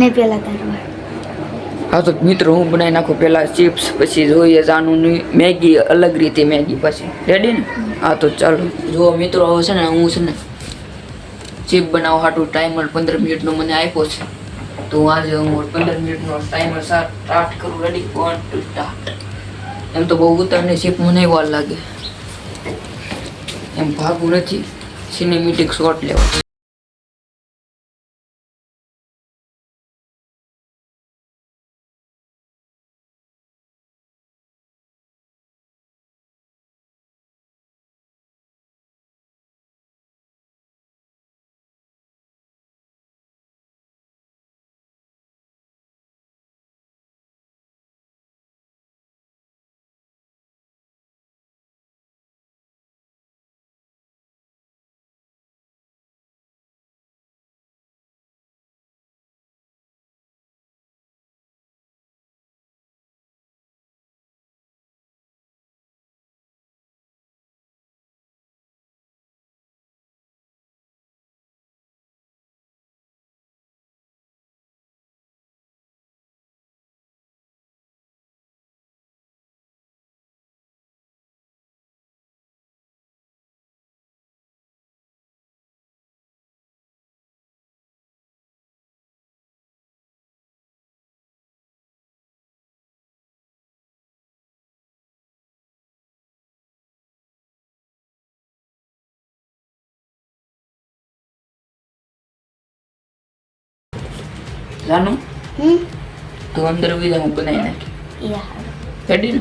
ને પેલા તારવા. હા તો મિત્રો હું બનાવી નાખું પહેલાં ચિપ્સ, પછી જોઈએ જાનુની મેગી, અલગ રીતે મેગી, પછી રેડી ને? હા તો ચાલો જુઓ મિત્રો, હવે છે ને હું છે ને ચીપ બનાવવા હાટું ટાઈમર 15 મિનિટનો મને આપ્યો છે. તો આજે હું 15 મિનિટનો ટાઈમર સ્ટાર્ટ કરું. રેડી? 1 2 સ્ટાર્ટ. એમ તો બહુ ઉતારની ચીપ મને વાર લાગે, એમ ભાગવું નથી, સિનેમેટિક શોટ લેવા. જાનું તું અંદર ઉભી જા, હું બનાવી નાખી. રેડી ને?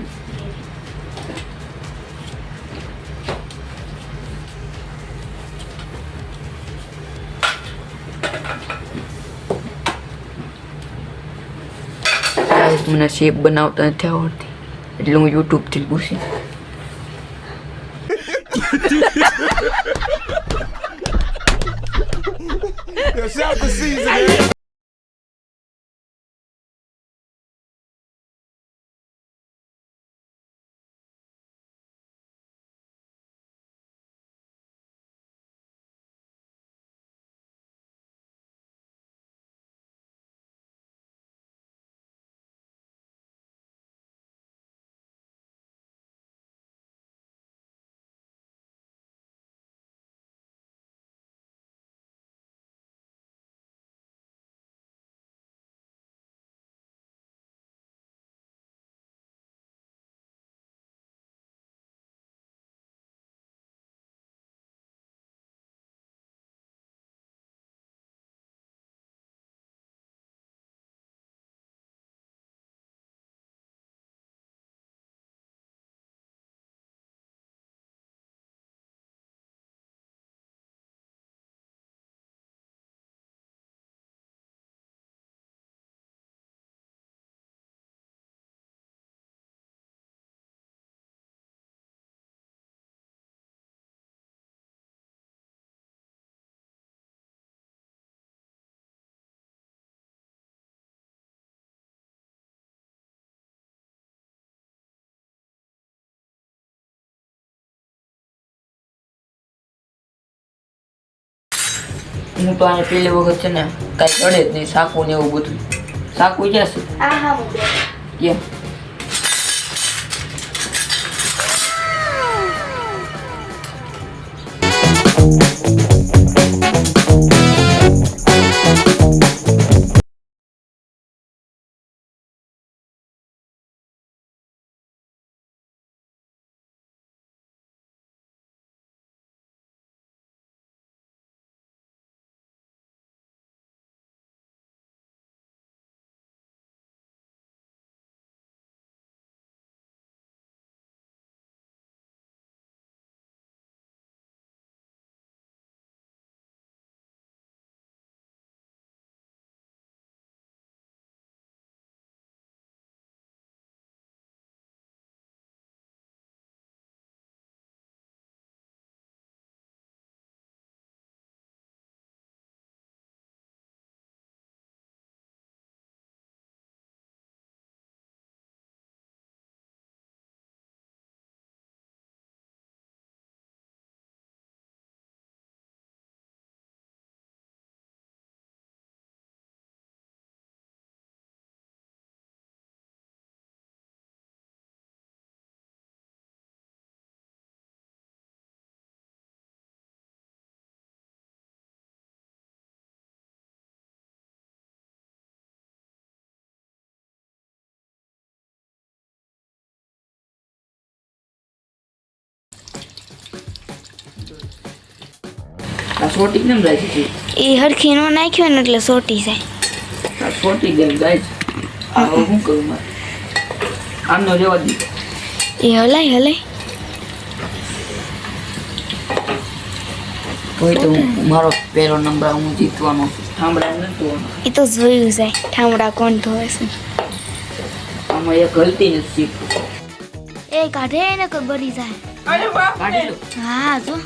મને શેપ બનાવતા નથી આવડતી, એટલે હું યુટ્યુબ થી પૂછી. હું તો આને પેલી વખત છે ને કાંઈ ચડે જ નહીં, સાકું ને એવું બધું. સાકું ક્યાં છે? કેમ? સોટી કેમ જાય છે? એ હરખી નો નાખ્યો ને એટલે સોટી જાય. આ સોટી ગઈ ગાઈસ. આ હવે શું કરું મારે? આમનો રેવા દીધો. એ હલાય કોઈ તો મારો પહેલો નંબર હું જીતવાનો થાંભલા નતું. એ તો જોયું જાય ઠામડા કોણ ધોવે છે. આમાં એક ગલતી નથી. એ કાઢે ને કોઈ બળી જાય. અરે વાહ કાઢી લો. હા જો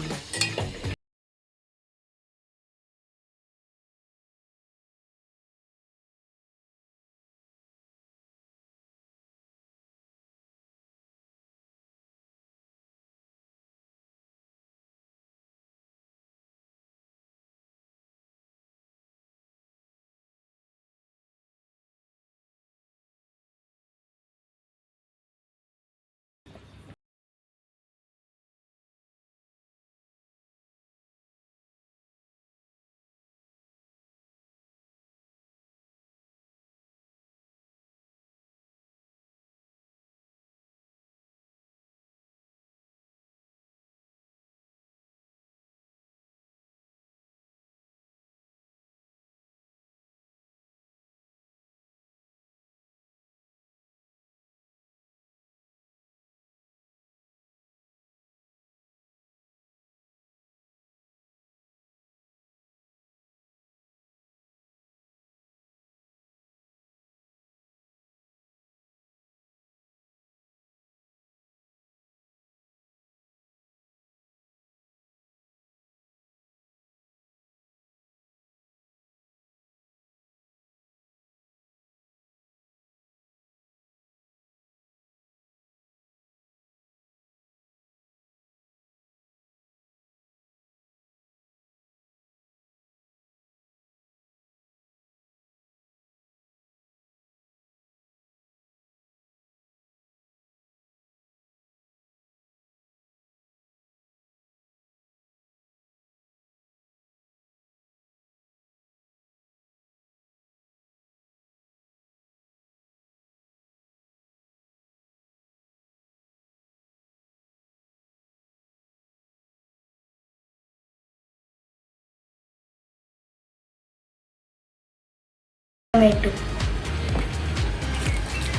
ટમેટું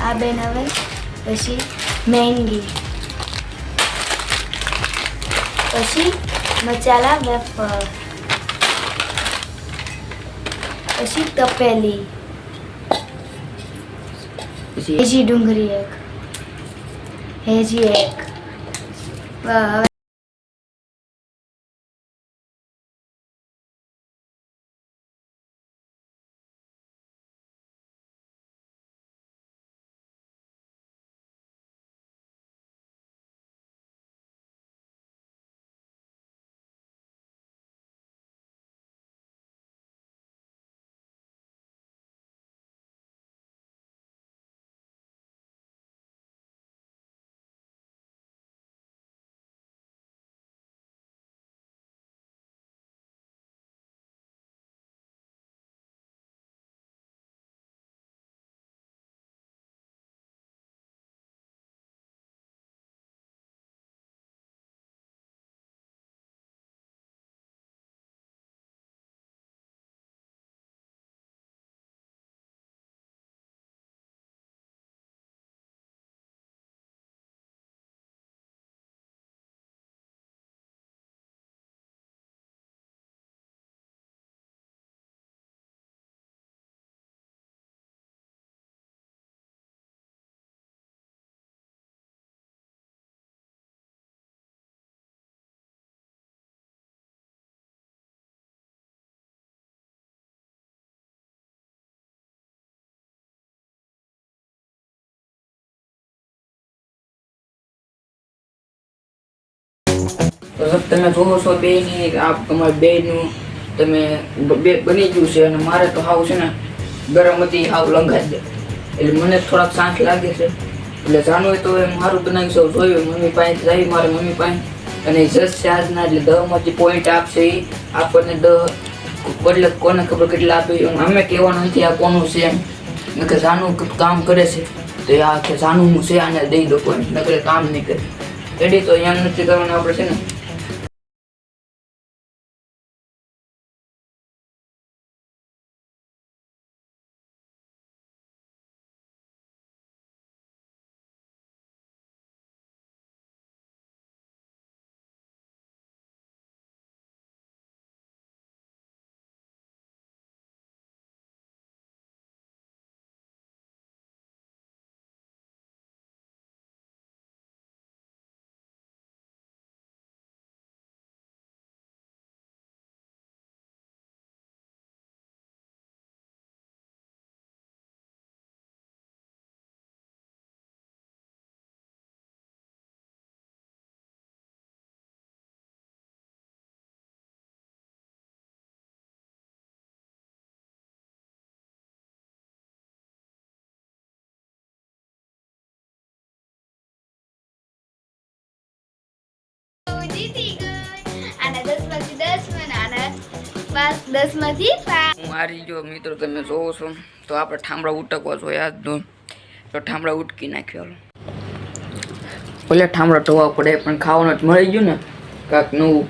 આ બેન હવે પછી મેંગી પછી મસાલા વેફર પછી તપેલી પછી હેજી ડુંગળી એક હેજી એક હવે તો તમે જોવો છો બેની આ તમારી બેનું તમે બે બની ગયું છે અને મારે તો હાવ છે ને ગરમ હતી હાવ લંઘાઈ દે એટલે મને થોડાક શાંત લાગે છે એટલે જાણવું હોય તો એ મારું બનાવી સૌ જોયું મમ્મી પાસે જાય મારે મમ્મી પાસે અને જસ્ટ ચાર્જના એટલે 10માંથી પોઈન્ટ આપશે એ આપણને 10 બદલે કોને ખબર કેટલા આપે અમે કહેવાનું નથી આ કોનું છે એમ કે જાનું કામ કરે છે તો આ કે જાનું છે આને દઈ દો પોઈન્ટ નકરે કામ નહીં કરે એડી તો અહીંયા નથી કરવાનું આપણે છે ને 5માંથી 10 મને આના 10માંથી 5. હું હારી જો મિત્રો તમે જોવો છો તો આપણે ઠામડા ઉટકવા જોઈએ આજ તો ઠામડા ઉટકી નાખ્યો ભલે ઠામડા ધોવા પડે પણ ખાવાનું જ મળી ગયું ને કાંક નવું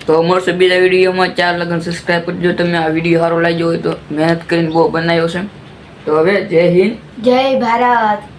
તો મળશે બીજા વિડીયોમાં 4 લગન સબસ્ક્રાઈબ કરજો તમે આ વિડીયો સારો લાગ્યો હોય તો મહેનત કરીને બહુ બનાવ્યો છે તો હવે જય હિન્દ જય ભારત.